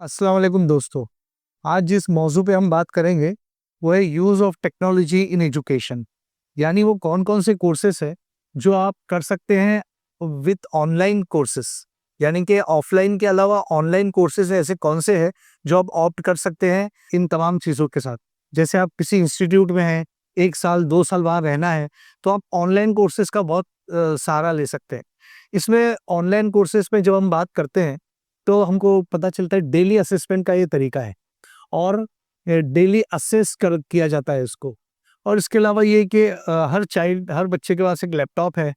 अस्सलाम वालेकुम दोस्तों। आज जिस मौजू पे हम बात करेंगे वो है use of technology in education. यानी वो कौन-कौन से कोर्सेस हैं जो आप कर सकते हैं विथ ऑनलाइन कोर्सेस। यानी कि ऑफलाइन के अलावा ऑनलाइन कोर्सेस ऐसे कौन से हैं जो आप ऑप्ट कर सकते हैं इन तमाम चीज़ों के साथ। जैसे आप किसी इंस्टीट्यूट में हैं, 1 साल 2 साल वहाँ रहना है, तो आप ऑनलाइन कोर्सेस का बहुत सहारा ले सकते हैं। इसमें ऑनलाइन कोर्सेस में जब हम बात करते हैं तो हमको पता चलता है डेली असेसमेंट का ये तरीका है और डेली असेस कर किया जाता है इसको। और इसके अलावा ये कि हर बच्चे के पास एक लैपटॉप है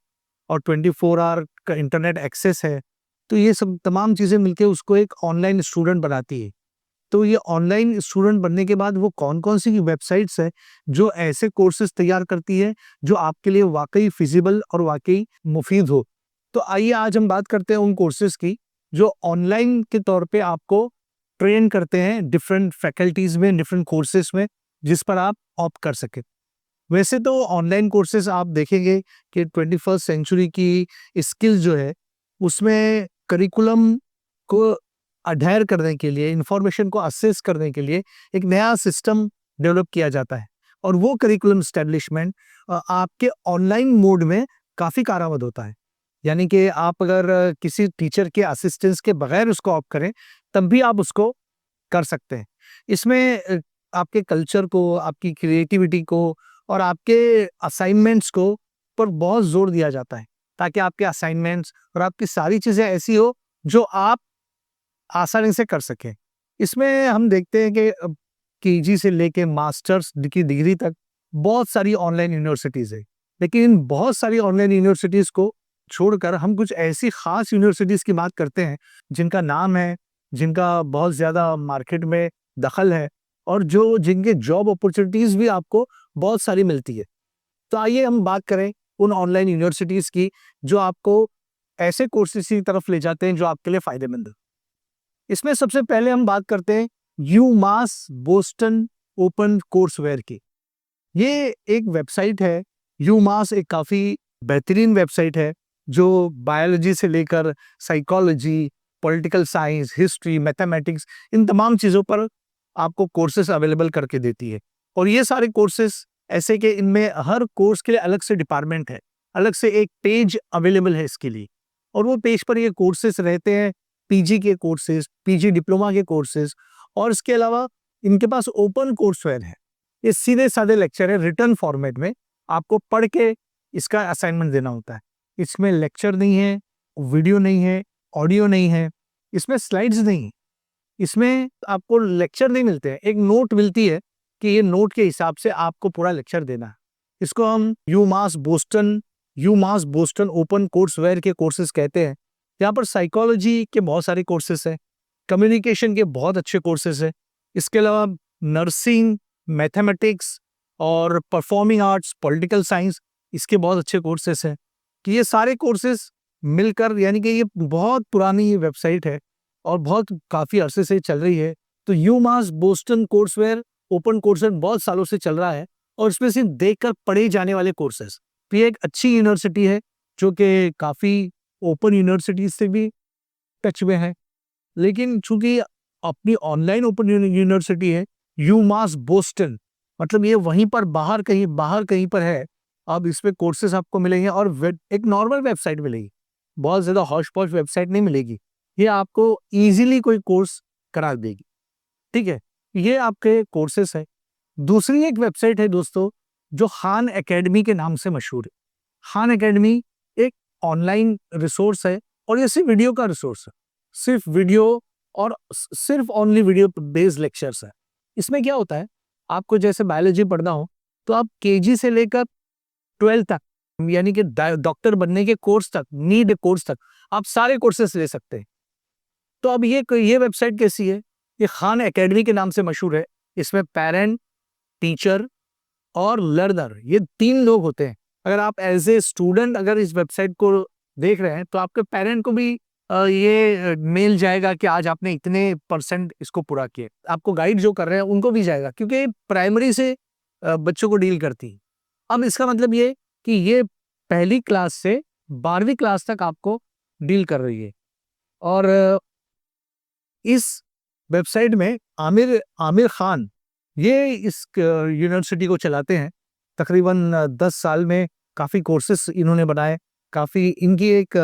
और 24 आवर का इंटरनेट एक्सेस है। तो ये सब तमाम चीज़ें मिलके उसको एक ऑनलाइन स्टूडेंट बनाती है। तो ये ऑनलाइन स्टूडेंट बनने के बाद वो कौन-कौन सी वेबसाइट्स हैं जो ऐसे कोर्सेज़ तैयार करती है जो आपके लिए वाक़ई फ़िज़िबल और वाक़ई मुफ़ीद हो। तो आइए आज हम बात करते हैं उन कोर्सेज़ की जो ऑनलाइन के तौर पे आपको ट्रेन करते हैं डिफरेंट फैकल्टीज़ में, डिफरेंट कोर्सेज़ में, जिस पर आप ऑप्ट कर सकें। वैसे तो ऑनलाइन कोर्सेज़ आप देखेंगे कि 21st सेंचुरी की स्किल्स जो है, उसमें करिकुलम को अडहेयर करने के लिए, इन्फॉर्मेशन को असेस करने के लिए एक नया सिस्टम डेवलप किया जाता है और वो करिकुलम एस्टेब्लिशमेंट आपके ऑनलाइन मोड में काफ़ी कारआमद होता है। यानी कि आप अगर किसी टीचर के असिस्टेंस के बगैर उसको ऑप्ट करें, तब भी आप उसको कर सकते हैं। इसमें आपके कल्चर को, आपकी क्रिएटिविटी को और आपके असाइनमेंट्स को पर बहुत ज़ोर दिया जाता है, ताकि आपके असाइनमेंट्स और आपकी सारी चीज़ें ऐसी हो, जो आप आसानी से कर सकें। इसमें हम देखते हैं कि केजी से लेके मास्टर्स की डिग्री तक बहुत सारी ऑनलाइन यूनिवर्सिटीज़ है। लेकिन इन बहुत सारी ऑनलाइन यूनिवर्सिटीज़ को छोड़कर हम कुछ ऐसी ख़ास यूनिवर्सिटीज़ की बात करते हैं, जिनका नाम है, जिनका बहुत ज़्यादा मार्केट में दखल है और जो जिनके जॉब अपॉर्च्युनिटीज़ भी आपको बहुत सारी मिलती है। तो आइए हम बात करें उन ऑनलाइन यूनिवर्सिटीज़ की, जो आपको ऐसे कोर्सेज़ की तरफ ले जाते हैं, जो आपके लिए फ़ायदेमंद है। इसमें सबसे पहले हम बात करते हैं यूमास बोस्टन ओपन कोर्सवेयर की। ये एक वेबसाइट है। यूमास एक काफ़ी बेहतरीन वेबसाइट है, जो बायोलॉजी से लेकर psychology, political science, history, mathematics, इन तमाम चीज़ों पर आपको कोर्सेज़ अवेलेबल करके देती है। और ये सारे कोर्सेज़ ऐसे कि इनमें हर कोर्स के लिए अलग से डिपार्टमेंट है, अलग से एक पेज अवेलेबल है इसके लिए। और वो पेज पर ये कोर्सेज़ रहते हैं, पीजी के कोर्सेज़, पीजी डिप्लोमा के कोर्सेज़ और इसके अलावा इनके पास ओपन कोर्सवेयर है। ये सीधे-साधे लेक्चर है रिटन फॉर्मेट में, आपको पढ़ के इसका असाइनमेंट देना होता है। इसमें लेक्चर नहीं है, वीडियो नहीं है, ऑडियो नहीं है, इसमें स्लाइड्स नहीं है, इसमें आपको लेक्चर नहीं मिलते हैं, एक नोट मिलती है कि ये नोट के हिसाब से आपको पूरा लेक्चर देना है। इसको हम यूमास बोस्टन ओपन कोर्सवेयर के कोर्सेज़ कहते हैं। यहाँ पर साइकोलॉजी के बहुत सारे कोर्सेज़ हैं, कम्युनिकेशन के बहुत अच्छे कोर्सेज़ हैं। इसके अलावा नर्सिंग, मैथमेटिक्स और परफॉर्मिंग आर्ट्स, पॉलिटिकल साइंस, इसके बहुत अच्छे कोर्सेज़ हैं। कि ये सारे कोर्सेज़ मिलकर, यानी कि ये बहुत पुरानी ये वेबसाइट है और बहुत काफ़ी अरसे से चल रही है। तो UMass Boston courseware open courseware बहुत सालों से चल रहा है और इसमें सिर्फ देखकर पढ़े जाने वाले कोर्सेज़। तो ये एक अच्छी यूनिवर्सिटी है, जो कि काफ़ी ओपन यूनिवर्सिटीज़ से भी टच में है। लेकिन चूँकि अपनी ऑनलाइन ओपन यूनिवर्सिटी है, यूमास बोस्टन, मतलब ये वहीं पर बाहर कहीं पर है। अब इसमें कोर्सेज़ आपको मिलेंगे और एक नॉर्मल वेबसाइट मिलेगी। बहुत ज़्यादा हौश-पौश वेबसाइट नहीं मिलेगी। ये आपको ईज़िली कोई कोर्स करा देगी, ठीक है? ये आपके कोर्सेज़ हैं। दूसरी एक वेबसाइट है दोस्तों, जो खान अकेडमी के नाम से मशहूर है। खान अकेडमी एक ऑनलाइन रिसोर्स है और ये सिर्फ़ वीडियो का रिसोर्स है। सिर्फ़ वीडियो और सिर्फ़ ओनली वीडियो बेस्ड लेक्चर्स है। इसमें क्या होता है, आपको जैसे बायोलॉजी पढ़ना हो, तो आप केजी से लेकर 12 तक, यानी कि डॉक्टर बनने के कोर्स तक, नीट कोर्स तक, आप सारे कोर्सेज़ ले सकते हैं। तो अब ये वेबसाइट कैसी है? ये खान अकेडमी के नाम से मशहूर है। इसमें पेरेंट, टीचर और लर्नर, ये 3 लोग होते हैं। अगर आप एज़ ए स्टूडेंट अगर इस वेबसाइट को देख रहे हैं, तो आपके पेरेंट को भी ये मेल जाएगा कि आज आपने इतने परसेंट इसको पूरा किए। आपको गाइड जो कर रहे हैं, उनको भी जाएगा, क्योंकि ये प्राइमरी से बच्चों को डील करती है। अब इसका मतलब ये कि ये पहली क्लास से 12वीं क्लास तक आपको डील कर रही है और इस वेबसाइट में आमिर आमिर खान ये इस यूनिवर्सिटी को चलाते हैं। तकरीबन 10 साल में काफ़ी कोर्सेस इन्होंने बनाए। काफ़ी इनकी एक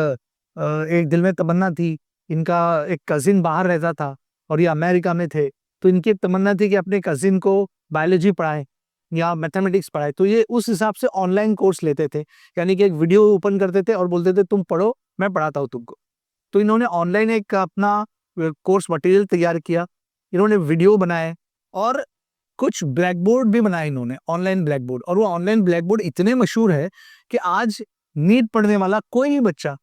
दिल में तमन्ना थी। इनका एक कज़िन बाहर रहता था और ये अमेरिका में थे, तो इनकी एक तमन्ना थी कि अपने कज़िन को बायोलॉजी पढ़ाएँ या मैथमेटिक्स पढ़ाएँ। तो ये उस हिसाब से ऑनलाइन कोर्स लेते थे, यानी कि एक वीडियो ओपन करते थे और बोलते थे तुम पढ़ो, मैं पढ़ाता हूँ तुमको। तो इन्होंने ऑनलाइन एक अपना कोर्स मटेरियल तैयार किया, इन्होंने वीडियो बनाए और कुछ ब्लैक बोर्ड भी बनाए इन्होंने, ऑनलाइन ब्लैक बोर्ड। और वो ऑनलाइन ब्लैक बोर्ड इतने मशहूर है कि आज नीट पढ़ने वाला कोई भी बच्चा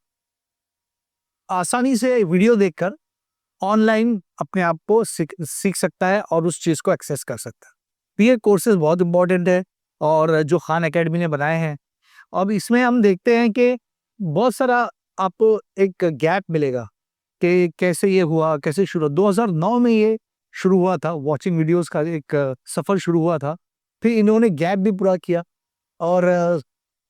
आसानी से वीडियो देखकर ऑनलाइन अपने आप को सीख सकता है और उस चीज़ को एक्सेस कर सकता है। तो ये कोर्सेज बहुत इंपॉर्टेंट है और जो खान एकेडमी ने बनाए हैं। अब इसमें हम देखते हैं कि बहुत सारा आपको एक गैप मिलेगा कि कैसे ये हुआ, कैसे शुरू 2009 में ये शुरू हुआ था, वॉचिंग वीडियोस का एक सफ़र शुरू हुआ था। फिर इन्होंने गैप भी पूरा किया और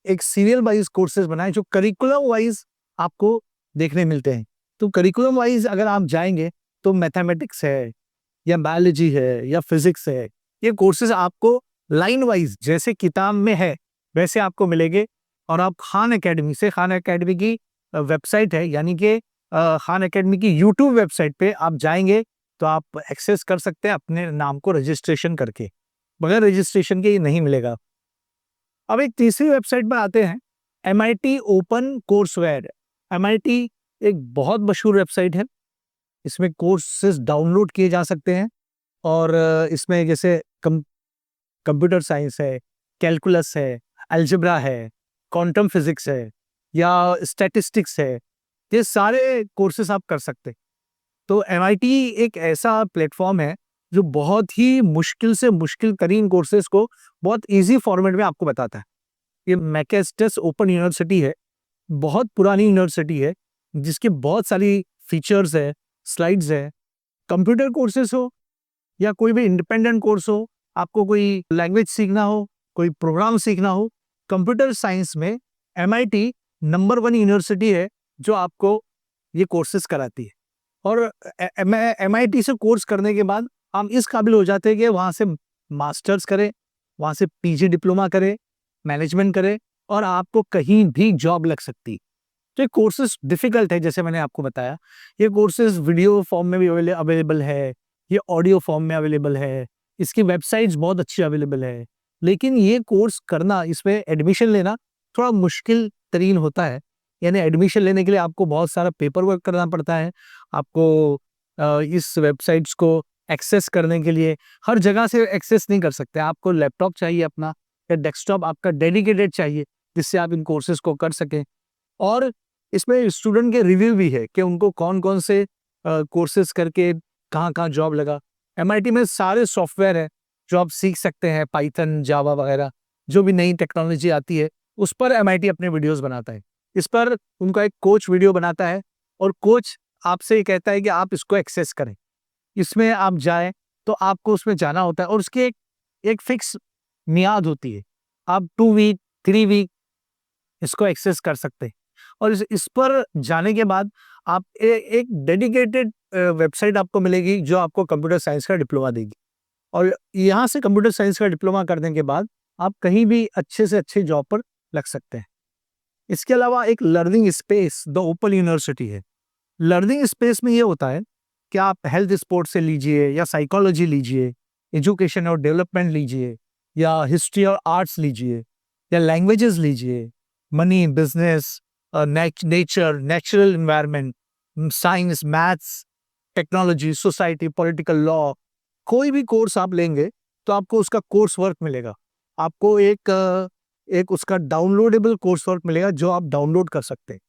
एक सीरियल वाइज कोर्सेज बनाए जो करिकुलम वाइज आपको देखने मिलते हैं। तो करिकुलम वाइज अगर आप जाएंगे तो मैथमेटिक्स है या बायोलॉजी है या फिजिक्स है, ये कोर्सेज आपको लाइन वाइज जैसे किताब में है वैसे आपको मिलेंगे। और आप खान एकेडमी से, खान एकेडमी की वेबसाइट है, यानी कि खान एकेडमी की यूट्यूब वेबसाइट पे आप जाएंगे तो आप एक्सेस कर सकते हैं अपने नाम को रजिस्ट्रेशन करके। बगैर रजिस्ट्रेशन के ये नहीं मिलेगा। अब एक तीसरी वेबसाइट पर आते हैं, MIT ओपन कोर्सवेयर। MIT एक बहुत मशहूर वेबसाइट है। इसमें कोर्सेज डाउनलोड किए जा सकते हैं और इसमें जैसे कंप्यूटर साइंस है, कैलकुलस है, अलजेब्रा है, क्वांटम फिजिक्स है या स्टैटिस्टिक्स है, ये सारे कोर्सेज आप कर सकते हैं। तो MIT एक ऐसा प्लेटफॉर्म है जो बहुत ही मुश्किल से मुश्किल तरीन कोर्सेज को बहुत इजी फॉर्मेट में आपको बताता है। ये मैकेस्टस ओपन यूनिवर्सिटी है, बहुत पुरानी यूनिवर्सिटी है जिसकी बहुत सारी फीचर्स है, स्लाइड्स है। कंप्यूटर कोर्सेज हो या कोई भी इंडिपेंडेंट कोर्स हो, आपको कोई लैंग्वेज सीखना हो, कोई प्रोग्राम सीखना हो, कंप्यूटर साइंस में MIT नंबर 1 यूनिवर्सिटी है जो आपको ये कोर्सेज कराती है। और MIT से कोर्स करने के बाद हम इस काबिल हो जाते हैं कि वहाँ से मास्टर्स करें, वहाँ से PG डिप्लोमा करें, मैनेजमेंट करें और आपको कहीं भी जॉब लग सकती है। तो ये कोर्सेज डिफिकल्ट है, जैसे मैंने आपको बताया। ये कोर्सेज वीडियो फॉर्म में भी अवेलेबल है, ये ऑडियो फॉर्म में अवेलेबल है, इसकी वेबसाइट्स बहुत अच्छी अवेलेबल है। लेकिन ये कोर्स करना, इसमें एडमिशन लेना थोड़ा मुश्किल तरीन होता है। यानी एडमिशन लेने के लिए आपको बहुत सारा पेपर वर्क करना पड़ता है। आपको इस वेबसाइट्स को एक्सेस करने के लिए हर जगह से एक्सेस नहीं कर सकते। आपको लैपटॉप चाहिए अपना, या डेस्कटॉप आपका डेडिकेटेड चाहिए जिससे आप इन कोर्सेज को कर सकें। और इसमें स्टूडेंट के रिव्यू भी है कि उनको कौन-कौन से कोर्सेज करके कहाँ-कहाँ जॉब लगा। MIT में सारे सॉफ्टवेयर हैं जो आप सीख सकते हैं, पाइथन, जावा वगैरह, जो भी नई टेक्नोलॉजी आती है उस पर MIT अपने वीडियोस बनाता है। इस पर उनका एक कोच वीडियो बनाता है और कोच आपसे ये कहता है कि आप इसको एक्सेस करें। इसमें आप जाएँ तो आपको उसमें जाना होता है और उसकी एक फिक्स मियाद होती है। आप 2 वीक, 3 वीक इसको एक्सेस कर सकते हैं। और इस पर जाने के बाद आप एक डेडिकेटेड वेबसाइट आपको मिलेगी जो आपको कंप्यूटर साइंस का डिप्लोमा देगी। और यहाँ से कंप्यूटर साइंस का डिप्लोमा करने के बाद आप कहीं भी अच्छे से अच्छे जॉब पर लग सकते हैं। इसके अलावा एक learning space the open university है। लर्निंग स्पेस में ये होता है कि आप हेल्थ स्पोर्ट्स से लीजिए या साइकोलॉजी लीजिए, एजुकेशन और डेवलपमेंट लीजिए या हिस्ट्री और आर्ट्स लीजिए या लैंग्वेजेस लीजिए, money, business, nature, natural environment, science, maths, technology, society, political law, कोई भी कोर्स आप लेंगे तो आपको उसका कोर्स वर्क मिलेगा। आपको एक उसका डाउनलोडेबल कोर्स वर्क मिलेगा जो आप डाउनलोड कर सकते हैं।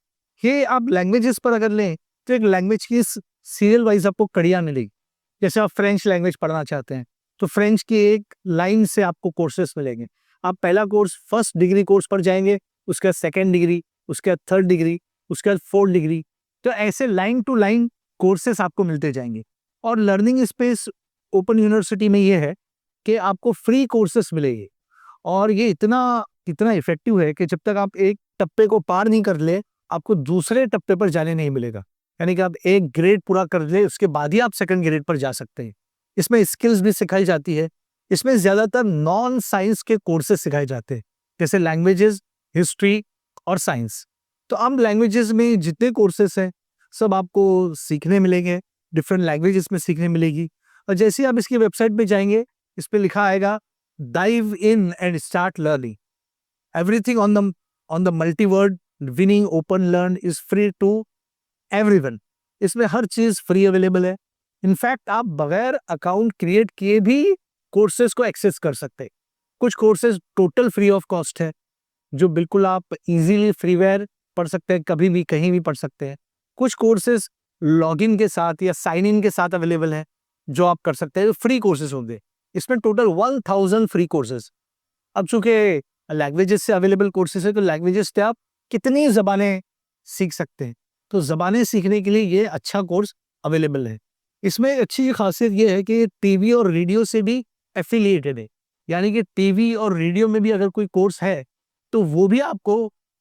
ये आप लैंग्वेजेस पर अगर लें तो एक लैंग्वेज की सीरियल वाइज आपको कड़ियाँ मिलेगी। जैसे आप फ्रेंच लैंग्वेज पढ़ना चाहते हैं तो फ्रेंच की एक लाइन से आपको कोर्सेस मिलेंगे। आप पहला कोर्स फर्स्ट डिग्री कोर्स पर जाएंगे, उसके बाद सेकेंड डिग्री, उसके बाद थर्ड डिग्री, उसके बाद फोर्थ डिग्री, तो ऐसे लाइन टू लाइन कोर्सेस आपको मिलते जाएंगे। और लर्निंग स्पेस ओपन यूनिवर्सिटी में ये है कि आपको फ्री कोर्सेस मिलेंगे और ये इतना इतना इफेक्टिव है कि जब तक आप एक टप्पे को पार नहीं कर ले, आपको दूसरे टप्पे पर जाने नहीं मिलेगा। यानी कि आप एक ग्रेड पूरा कर ले, उसके बाद ही आप सेकंड ग्रेड पर जा सकते हैं। इसमें स्किल्स भी सिखाई जाती है। इसमें ज़्यादातर नॉन साइंस के कोर्सेज सिखाए जाते हैं, जैसे लैंग्वेजेस, हिस्ट्री और साइंस। तो अब लैंग्वेजेस में जितने कोर्सेज हैं, सब आपको सीखने मिलेंगे, डिफरेंट लैंग्वेज इसमें सीखने मिलेगी। और जैसे ही आप इसकी वेबसाइट पे जाएंगे, इस पे लिखा आएगा dive in and start learning everything on the multi award winning open learn is free to everyone. इसमें हर चीज फ्री अवेलेबल है। इनफैक्ट आप बगैर अकाउंट क्रिएट किए भी कोर्सेज को एक्सेस कर सकते हैं। कुछ courses total free of cost है, जो बिल्कुल आप इजीली फ्रीवेयर पढ़ सकते हैं, कभी भी कहीं भी पढ़ सकते हैं। कुछ कोर्सेज लॉगिन के साथ या साइन इन के साथ अवेलेबल है, जो आप कर सकते हैं, फ्री कोर्सेज होंगे। इसमें टोटल 1000 फ्री कोर्सेज। अब चूंकि लैंग्वेजेस से अवेलेबल कोर्सेज है, तो लैंग्वेजेस से आप कितनी जबानें सीख सकते हैं। तो जबानें सीखने के लिए ये अच्छा कोर्स अवेलेबल है। इसमें एक अच्छी खासियत ये है कि टीवी और रेडियो से भी एफिलिएटेड है, यानी कि टीवी और रेडियो में भी अगर कोई कोर्स है तो वो भी आपको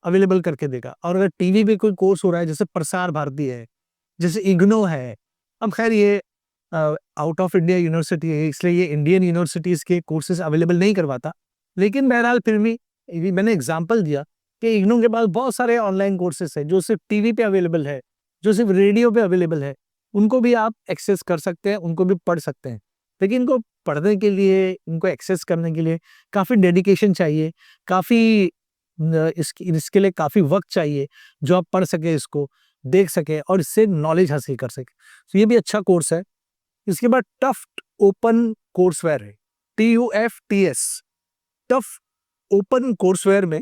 अवेलेबल करके देगा। और अगर टीवी पे कोई कोर्स हो रहा है, जैसे प्रसार भारती है, जैसे इग्नो है, अब खैर ये आउट ऑफ इंडिया यूनिवर्सिटी है, इसलिए ये इंडियन यूनिवर्सिटीज के कोर्सेज अवेलेबल नहीं करवाता। लेकिन बहरहाल फिर भी ये मैंने एग्जांपल दिया कि इग्नू के पास बहुत सारे ऑनलाइन कोर्सेज हैं, जो सिर्फ टीवी पे अवेलेबल है, जो सिर्फ रेडियो पे अवेलेबल है। उनको भी आप एक्सेस कर सकते हैं, उनको भी पढ़ सकते हैं। लेकिन इनको पढ़ने के लिए, इनको एक्सेस करने के लिए काफ़ी डेडिकेशन चाहिए, काफ़ी इसके लिए काफ़ी वक्त चाहिए, जो आप पढ़ सके, इसको देख सके और इससे नॉलेज हासिल कर सके। तो ये भी अच्छा कोर्स है। इसके बाद टफ्ट ओपन कोर्सवेयर है, TUFTS, टफ ओपन कोर्सवेयर में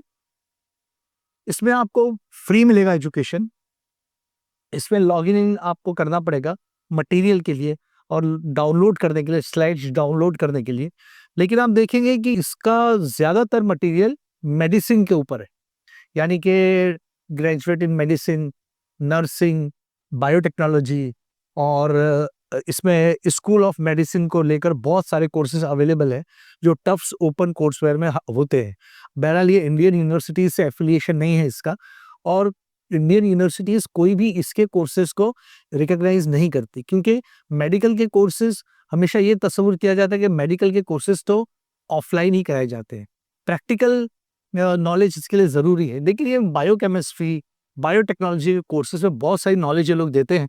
इसमें आपको फ्री मिलेगा एजुकेशन। इसमें लॉगिन इन आपको करना पड़ेगा मटेरियल के लिए और डाउनलोड करने के लिए, स्लाइड्स डाउनलोड करने के लिए। लेकिन आप देखेंगे कि इसका ज़्यादातर मटेरियल मेडिसिन के ऊपर है, यानी कि graduate in medicine, nursing, biotechnology और इसमें स्कूल ऑफ मेडिसिन को लेकर बहुत सारे कोर्सेज अवेलेबल है, जो टफ्स ओपन कोर्सवेयर में होते हैं। बहरहाल ये इंडियन यूनिवर्सिटीज से एफिलिएशन नहीं है इसका, और इंडियन यूनिवर्सिटीज कोई भी इसके कोर्सेज को रिकॉग्नाइज नहीं करती, क्योंकि मेडिकल के कोर्सेज हमेशा ये तस्वुर किया जाता है कि मेडिकल के कोर्सेज तो ऑफलाइन ही कराए जाते हैं। प्रैक्टिकल नॉलेज इसके लिए ज़रूरी है। देखिए ये बायोकेमिस्ट्री, बायोटेक्नोलॉजी के कोर्सेज में बहुत सारी नॉलेज ये लोग देते हैं।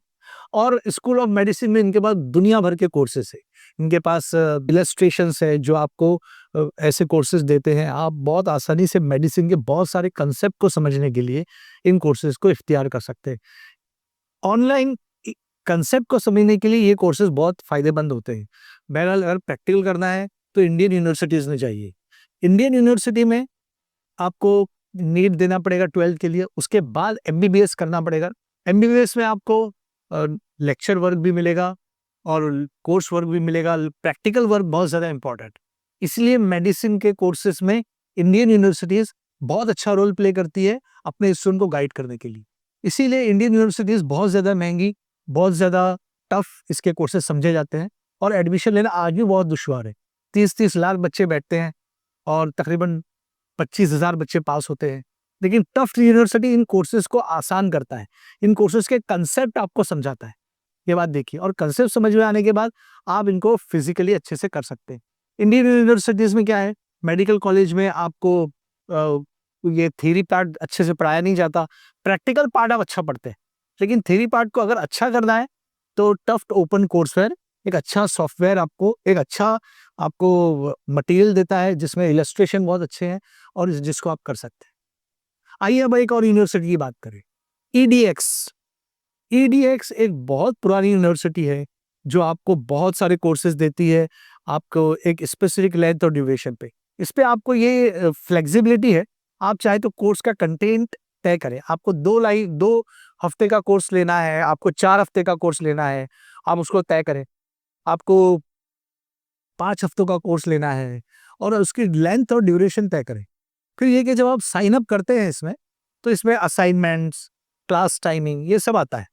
और स्कूल ऑफ मेडिसिन में इनके पास दुनिया भर के कोर्सेज है। इनके पास इलस्ट्रेशंस है, जो आपको ऐसे कोर्सेज देते हैं। आप बहुत आसानी से मेडिसिन के बहुत सारे कंसेप्ट को समझने के लिए इन कोर्सेज को इख्तियार कर सकते हैं। ऑनलाइन कंसेप्ट को समझने के लिए ये कोर्सेज बहुत फायदेमंद होते हैं। बहरहाल अगर प्रैक्टिकल करना है तो इंडियन यूनिवर्सिटीज़ में चाहिए। इंडियन यूनिवर्सिटी में आपको नीट देना पड़ेगा 12th के लिए, उसके बाद MBBS करना पड़ेगा। MBBS में आपको लेक्चर वर्क भी मिलेगा और कोर्स वर्क भी मिलेगा। प्रैक्टिकल वर्क बहुत ज़्यादा इंपॉर्टेंट, इसलिए मेडिसिन के कोर्सेज में इंडियन यूनिवर्सिटीज़ बहुत अच्छा रोल प्ले करती है अपने स्टूडेंट को गाइड करने के लिए। इसीलिए इंडियन यूनिवर्सिटीज़ बहुत ज़्यादा महंगी, बहुत ज़्यादा टफ इसके कोर्सेज समझे जाते हैं, और एडमिशन लेना आज भी बहुत दुश्वार है। 30-30 लाख बच्चे बैठते हैं और तकरीबन 25,000 बच्चे पास होते हैं। लेकिन टफ्ट यूनिवर्सिटी इन कोर्सेज को आसान करता है, इन कोर्सेज के कंसेप्ट आपको समझाता है। ये बात देखिए, और कंसेप्ट समझ में आने के बाद आप इनको फिजिकली अच्छे से कर सकते हैं। इंडियन यूनिवर्सिटीज़ में क्या है, मेडिकल कॉलेज में आपको ये थ्योरी पार्ट अच्छे से पढ़ाया नहीं जाता, प्रैक्टिकल पार्ट आप अच्छा पढ़ते हैं। लेकिन थ्योरी पार्ट को अगर अच्छा करना है तो टफ्ट ओपन कोर्सवेयर एक अच्छा सॉफ्टवेयर, आपको एक अच्छा आपको मटेरियल देता है, जिसमें इलस्ट्रेशन बहुत अच्छे हैं और जिसको आप कर सकते हैं। आइए अब एक और यूनिवर्सिटी की बात करें, EDX। EDX एक बहुत पुरानी यूनिवर्सिटी है, जो आपको बहुत सारे कोर्सेज देती है, आपको एक स्पेसिफिक लेंथ और ड्यूरेशन पे। इस पे आपको ये फ्लेक्सिबिलिटी है, आप चाहे तो कोर्स का कंटेंट तय करें। आपको 2 हफ्ते का कोर्स लेना है, आपको 4 हफ्ते का कोर्स लेना है, आप उसको तय करें। आपको 5 हफ्तों का कोर्स लेना है और उसकी लेंथ और ड्यूरेशन तय करें। फिर ये कि जब आप साइन अप करते हैं इसमें, तो इसमें असाइनमेंट्स, क्लास टाइमिंग, ये सब आता है।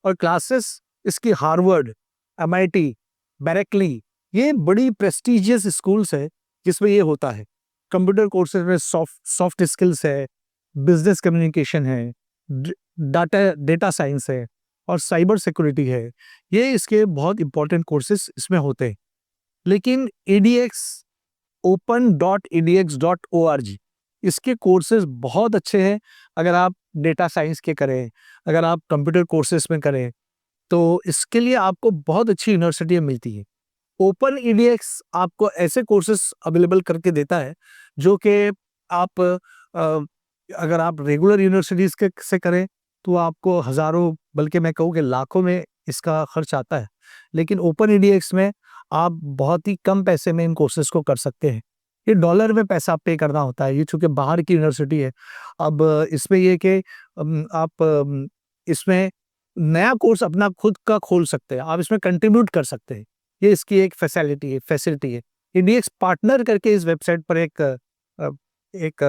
और क्लासेस इसकी हार्वर्ड, MIT, बेरेकली, ये बड़ी प्रेस्टिजियस स्कूल्स है जिसमें ये होता है। कंप्यूटर कोर्सेज में सॉफ्ट स्किल्स है, बिजनेस कम्युनिकेशन है, डाटा डेटा साइंस है, और साइबर सिक्योरिटी है, ये इसके बहुत इंपॉर्टेंट कोर्सेज इसमें होते हैं। लेकिन EDX open.edx.org इसके कोर्सेज बहुत अच्छे हैं। अगर आप डेटा साइंस के करें, अगर आप कंप्यूटर कोर्सेज में करें, तो इसके लिए आपको बहुत अच्छी यूनिवर्सिटी मिलती है। ओपन EDX आपको ऐसे कोर्सेज अवेलेबल करके देता है जो कि आप अगर आप रेगुलर यूनिवर्सिटीज़ के से करें तो आपको हज़ारों, बल्कि मैं कहूँ कि लाखों में इसका खर्च आता है। लेकिन ओपन EDX में आप बहुत ही कम पैसे में इन कोर्सेज़ को कर सकते हैं। ये डॉलर में पैसा पे करना होता है, ये चूँकि बाहर की यूनिवर्सिटी है। अब इसमें ये कि आप इसमें नया कोर्स अपना खुद का खोल सकते हैं, आप इसमें कंट्रीब्यूट कर सकते हैं। ये इसकी एक फैसिलिटी है। EDX पार्टनर करके इस वेबसाइट पर एक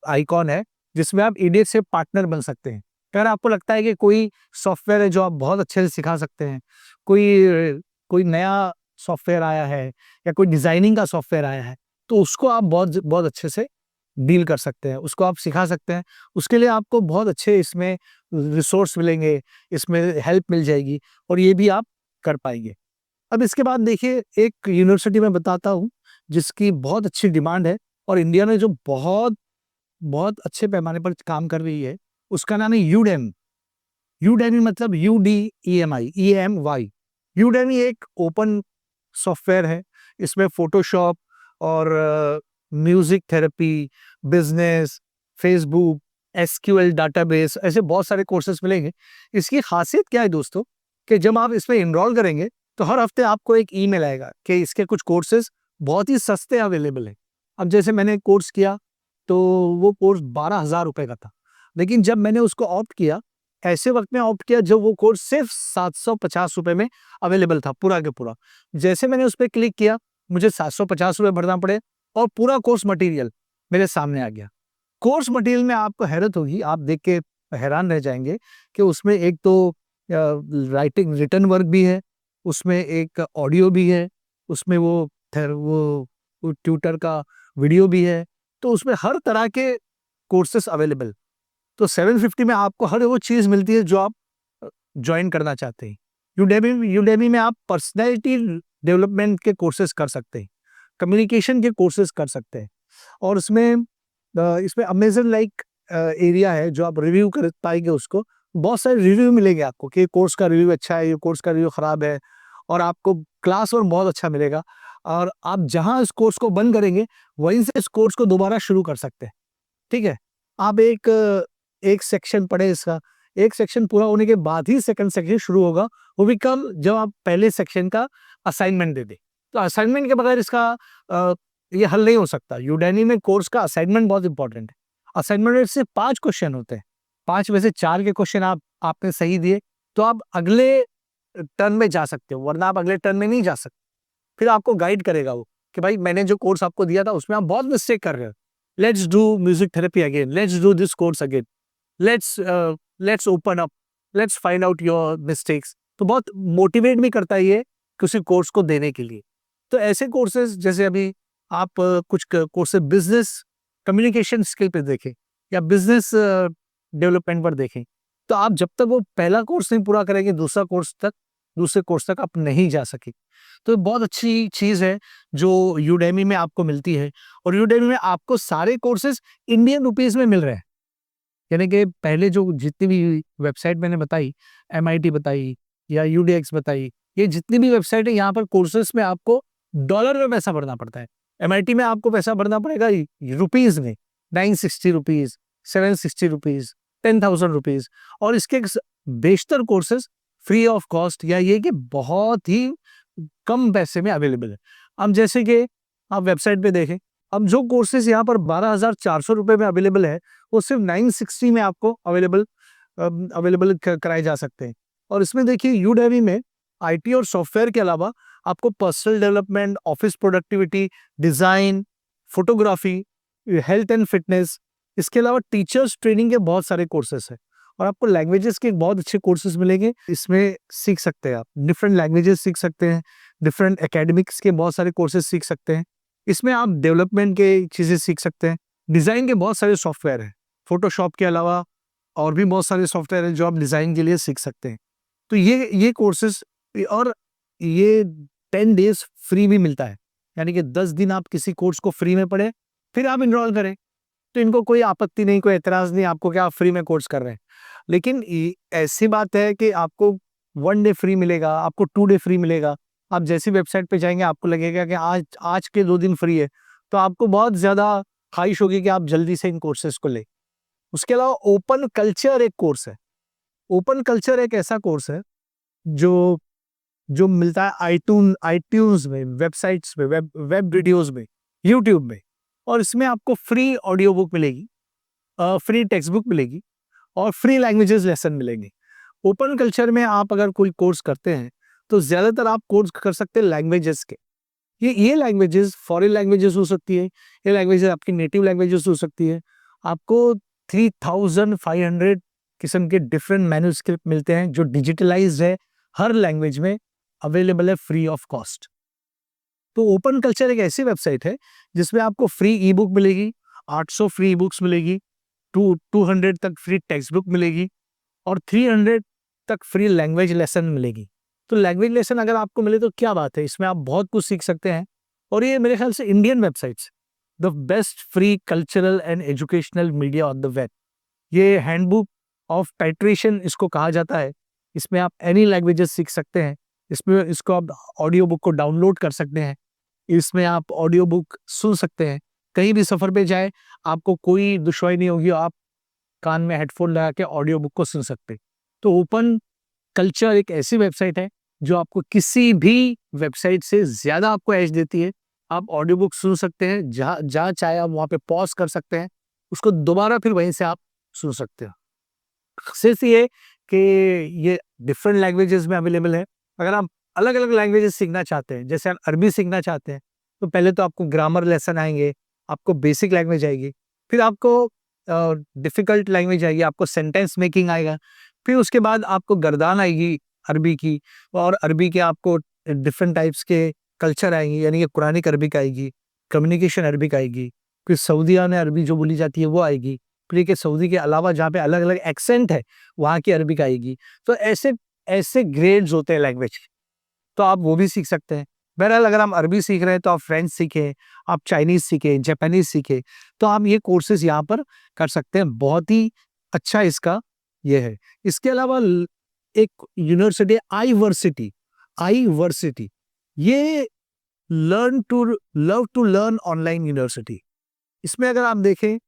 आइकॉन है, जिसमें आप EDX से पार्टनर बन सकते हैं। अगर आपको लगता है कि कोई सॉफ्टवेयर है जो आप बहुत अच्छे से सिखा सकते हैं, कोई कोई नया सॉफ्टवेयर आया है या कोई डिज़ाइनिंग का सॉफ्टवेयर आया है, तो उसको आप बहुत अच्छे से डील कर सकते हैं, उसको आप सिखा सकते हैं। उसके लिए आपको बहुत अच्छे इसमें रिसोर्स मिलेंगे, इसमें हेल्प मिल जाएगी और ये भी आप कर पाएँगे। अब इसके बाद देखिए, एक यूनिवर्सिटी मैं बताता हूँ जिसकी बहुत अच्छी डिमांड है और इंडिया में जो बहुत बहुत अच्छे पैमाने पर काम कर रही है, उसका नाम है यूडेमी। यूडेमी मतलब UDEMI। यूडेमी एक ओपन सॉफ्टवेयर है। इसमें फ़ोटोशॉप और music therapy, business, Facebook, SQL database, ऐसे बहुत सारे कोर्सेज़ मिलेंगे। इसकी ख़ासियत क्या है दोस्तों, कि जब आप इसमें एनरोल करेंगे, तो हर हफ़्ते आपको एक ईमेल आएगा कि इसके कुछ कोर्सेज़ बहुत ही सस्ते अवेलेबल हैं। अब जैसे मैंने कोर्स किया, तो वो कोर्स ₹12,000 का था। लेकिन जब मैंने उसको ऑप्ट किया, ऐसे वक़्त में ऑप्ट किया जब वो कोर्स सिर्फ़ ₹750 में अवेलेबल था, पूरा के पूरा। जैसे मैंने उस पे क्लिक किया, मुझे ₹750 भरना पड़े और पूरा कोर्स मटेरियल मेरे सामने आ गया। कोर्स मटेरियल में आपको हैरत होगी, आप देख के हैरान रह जाएँगे कि उसमें एक तो राइटिंग रिटन वर्क भी है, उसमें एक ऑडियो भी है, उसमें वो ट्यूटर का वीडियो भी है, तो उसमें हर तरह के कोर्सेज़ अवेलेबल। तो 750 में आपको हर वो चीज़ मिलती है जो आप जॉइन करना चाहते हैं। यूडेमी में आप पर्सनैलिटी डेवलपमेंट के कोर्सेज़ कर सकते हैं, कम्युनिकेशन के कोर्सेज़ कर सकते हैं और इसमें अमेज़न लाइक एरिया है जो आप रिव्यू कर पाएँगे उसको। बहुत सारे रिव्यू मिलेंगे आपको कि कोर्स का रिव्यू अच्छा है, ये कोर्स का रिव्यू खराब है और आपको क्लास और बहुत अच्छा मिलेगा और आप जहाँ इस कोर्स को बंद करेंगे, वहीं से इस कोर्स को दोबारा शुरू कर सकते हैं। ठीक है? आप एक सेक्शन पढ़े इसका, एक सेक्शन पूरा होने के बाद ही सेकंड सेक्शन शुरू होगा, वो भी कब, जब आप पहले सेक्शन का असाइनमेंट दे दें। तो असाइनमेंट के बगैर इसका अ, ये हल नहीं हो सकता। यूडेमी में कोर्स का असाइनमेंट बहुत इंपॉर्टेंट है। असाइनमेंट में सिर्फ 5 क्वेश्चन होते हैं, 5 में से 4 के क्वेश्चन आपने सही दिए, तो आप अगले टर्न में जा सकते हो, वरना आप अगले टर्न में नहीं जा सकते। फिर आपको गाइड करेगा वो कि भाई मैंने जो कोर्स आपको दिया था उसमें आप बहुत मिस्टेक कर रहे हो। Let's do music therapy again, let's do this course again, let's open up, let's find out your mistakes. तो बहुत मोटिवेट भी करता है ये किसी कोर्स को देने के लिए। तो ऐसे कोर्सेज जैसे अभी आप कुछ कोर्सेज बिजनेस कम्युनिकेशन स्किल पे देखें या बिजनेस डेवलपमेंट पर देखें, तो आप जब तक वो पहला कोर्स नहीं पूरा करेंगे, दूसरे कोर्स तक आप नहीं जा सके। तो बहुत अच्छी चीज़ है जो यूडेमी में आपको मिलती है और यूडेमी में आपको सारे कोर्सेज इंडियन रुपीस में मिल रहे हैं। यानी कि पहले जो जितनी भी वेबसाइट मैंने बताई, MIT बताई या UDX बताई, ये जितनी भी वेबसाइट है, यहाँ पर कोर्सेज में आपको डॉलर में पैसा भरना पड़ता है। MIT में आपको पैसा भरना पड़ेगा रुपीस में, ₹960, ₹760, ₹10,000 और इसके बेशतर कोर्सेज फ्री ऑफ कॉस्ट या ये कि बहुत ही कम पैसे में अवेलेबल है। अब जैसे कि आप वेबसाइट पे देखें, अब जो कोर्सेज यहाँ पर ₹12,400 में अवेलेबल है, वो सिर्फ 960 में आपको अवेलेबल कराए जा सकते हैं। और इसमें देखिए यूडेमी में IT और सॉफ्टवेयर के अलावा आपको personal development, office productivity, design, photography, health and fitness, इसके अलावा टीचर्स ट्रेनिंग के बहुत सारे कोर्सेज हैं और आपको लैंग्वेजेस के बहुत अच्छे कोर्सेज मिलेंगे। इसमें सीख सकते हैं आप, डिफरेंट लैंग्वेजेस सीख सकते हैं, डिफरेंट एकेडमिक्स के बहुत सारे कोर्सेज सीख सकते हैं। इसमें आप डेवलपमेंट के चीज़ें सीख सकते हैं, डिज़ाइन के बहुत सारे सॉफ्टवेयर हैं, फ़ोटोशॉप के अलावा और भी बहुत सारे सॉफ्टवेयर हैं जो आप डिज़ाइन के लिए सीख सकते हैं। तो ये कोर्सेस, और ये 10 डेज फ्री भी मिलता है, यानी कि 10 दिन आप किसी कोर्स को फ्री में पढ़े, फिर आप इनरोल करें, तो इनको कोई आपत्ति नहीं, कोई एतराज नहीं आपको कि आप फ्री में कोर्स कर रहे हैं। लेकिन ऐसी बात है कि आपको 1 डे फ्री मिलेगा, आपको 2 डे फ्री मिलेगा। आप जैसी वेबसाइट पे जाएंगे आपको लगेगा कि आज आज के 2 दिन फ्री है, तो आपको बहुत ज्यादा ख्वाहिश होगी कि आप जल्दी से इन कोर्सेज को ले। उसके अलावा ओपन कल्चर एक कोर्स है। ओपन कल्चर एक ऐसा कोर्स है जो जो मिलता है आईट्यून्स में, वेबसाइट्स में, वेब वीडियोस में, यूट्यूब में, और इसमें आपको फ्री ऑडियो बुक मिलेगी, फ्री टेक्स्ट बुक मिलेगी और फ्री लैंग्वेजेस लेसन मिलेंगे। ओपन कल्चर में आप अगर कोई कोर्स करते हैं तो ज्यादातर आप कोर्स कर सकते हैं लैंग्वेजेस के। ये लैंग्वेजेस फॉरेन लैंग्वेजेस हो सकती है, ये लैंग्वेजेस आपकी नेटिव लैंग्वेजेस हो सकती है। आपको 3500 किस्म के डिफरेंट मैन्युस्क्रिप्ट मिलते हैं जो डिजिटलाइज्ड है, हर लैंग्वेज में अवेलेबल है फ्री ऑफ कॉस्ट। तो ओपन कल्चर एक ऐसी वेबसाइट है जिसमें आपको फ्री ई बुक मिलेगी, 800 फ्री ई बुक्स मिलेगी, 200 तक फ्री टेक्स्ट बुक मिलेगी और 300 तक फ्री लैंग्वेज लेसन मिलेगी। तो लैंग्वेज लेसन अगर आपको मिले तो क्या बात है, इसमें आप बहुत कुछ सीख सकते हैं। और ये मेरे ख्याल से Indian websites, the best free cultural and educational media on the web. ये हैंडबुक ऑफ टाइट्रेशन इसको कहा जाता है। इसमें आप एनी लैंग्वेजेस सीख सकते हैं। इसमें इसको आप ऑडियो बुक को डाउनलोड कर सकते हैं, इसमें आप ऑडियो बुक सुन सकते हैं। कहीं भी सफर पे जाए आपको कोई दुश्वारी नहीं होगी, आप कान में हेडफोन लगा के ऑडियो बुक को सुन सकते हैं। तो ओपन कल्चर एक ऐसी वेबसाइट है जो आपको किसी भी वेबसाइट से ज्यादा आपको एज देती है। आप ऑडियो बुक सुन सकते हैं, जहाँ जहाँ चाहे आप वहाँ पे पॉज कर सकते हैं, उसको दोबारा फिर वहीं से आप सुन सकते हो। सिर्फ ये कि ये डिफरेंट लैंग्वेजेस में अवेलेबल है। अगर आप अलग अलग लैंग्वेजेस सीखना चाहते हैं, जैसे आप अरबी सीखना चाहते हैं, तो पहले तो आपको ग्रामर लेसन आएंगे, आपको बेसिक लैंग्वेज आएगी, फिर आपको डिफिकल्ट लैंग्वेज आएगी, आपको सेंटेंस मेकिंग आएगा, फिर उसके बाद आपको गर्दान आएगी अरबी की, और अरबी के आपको डिफरेंट टाइप्स के कल्चर आएंगे, यानी कि कुरानिक अरबिक आएगी, कम्युनिकेशन अरबिक आएगी, फिर सऊदीया में अरबी जो बोली जाती है वो आएगी, फिर के सऊदी के अलावा जहाँ पे अलग अलग एक्सेंट है वहाँ की अरबिक आएगी। तो ऐसे ऐसे ग्रेड्स होते हैं लैंग्वेज के, तो आप वो भी सीख सकते हैं। बहरहाल अगर हम अरबी सीख रहे हैं तो आप फ्रेंच सीखें, आप चाइनीज सीखें, जापानीज सीखें, तो आप ये कोर्सेज यहाँ पर कर सकते हैं। बहुत ही अच्छा इसका ये है। इसके अलावा एक university iversity, iversity, ये learn to learn online university. इसमें अगर आप देखें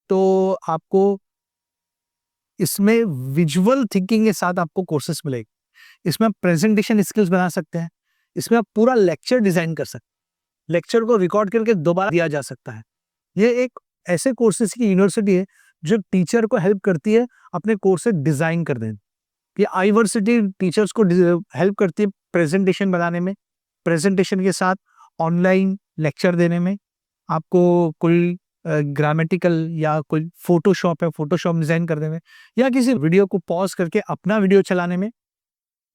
तो आपको इसमें विजुअल थिंकिंग के साथ आपको कोर्सेस मिलेगी। इसमें आप प्रेजेंटेशन स्किल्स बना सकते हैं, इसमें आप पूरा लेक्चर डिजाइन कर सकते हैं, लेक्चर को रिकॉर्ड करके दोबारा दिया जा सकता है। ये एक ऐसे कोर्सेज की यूनिवर्सिटी है जो टीचर को हेल्प करती है अपने कोर्सेज डिजाइन कर देने। ये आईवर्सिटी टीचर्स को हेल्प करती है प्रेजेंटेशन बनाने में, प्रेजेंटेशन के साथ ऑनलाइन लेक्चर देने में। आपको कोई ग्रामेटिकल या कोई फोटोशॉप है, फोटोशॉप डिजाइन करने में, या किसी वीडियो को पॉज करके अपना वीडियो चलाने में,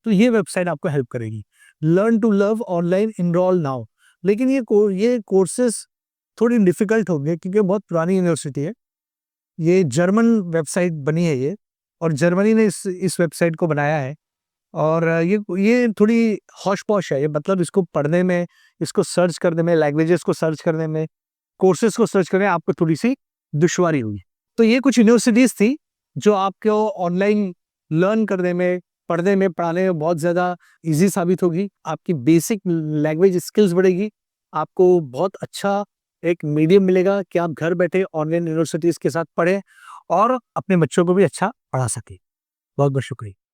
तो ये वेबसाइट आपको हेल्प करेगी। Learn to love online, enrol now. लेकिन ये कोर्सेस थोड़ी डिफिकल्ट होंगे क्योंकि बहुत पुरानी यूनिवर्सिटी है। ये जर्मन वेबसाइट बनी है ये, और जर्मनी ने इस वेबसाइट को बनाया है। और ये थोड़ी हौश पौश है, ये मतलब इसको पढ़ने में, इसको सर्च करने में, लैंग्वेजेस को सर्च करने में, कोर्सेज को सर्च करने में आपको थोड़ी सी दुश्वारी हुई। तो ये कुछ यूनिवर्सिटीज थी जो आपको ऑनलाइन लर्न करने में, पढ़ने में, पढ़ाने में बहुत ज़्यादा इजी साबित होगी। आपकी बेसिक लैंग्वेज स्किल्स बढ़ेगी, आपको बहुत अच्छा एक मीडियम मिलेगा कि आप घर बैठे ऑनलाइन यूनिवर्सिटीज़ के साथ पढ़ें और अपने बच्चों को भी अच्छा पढ़ा सकें। बहुत बहुत शुक्रिया।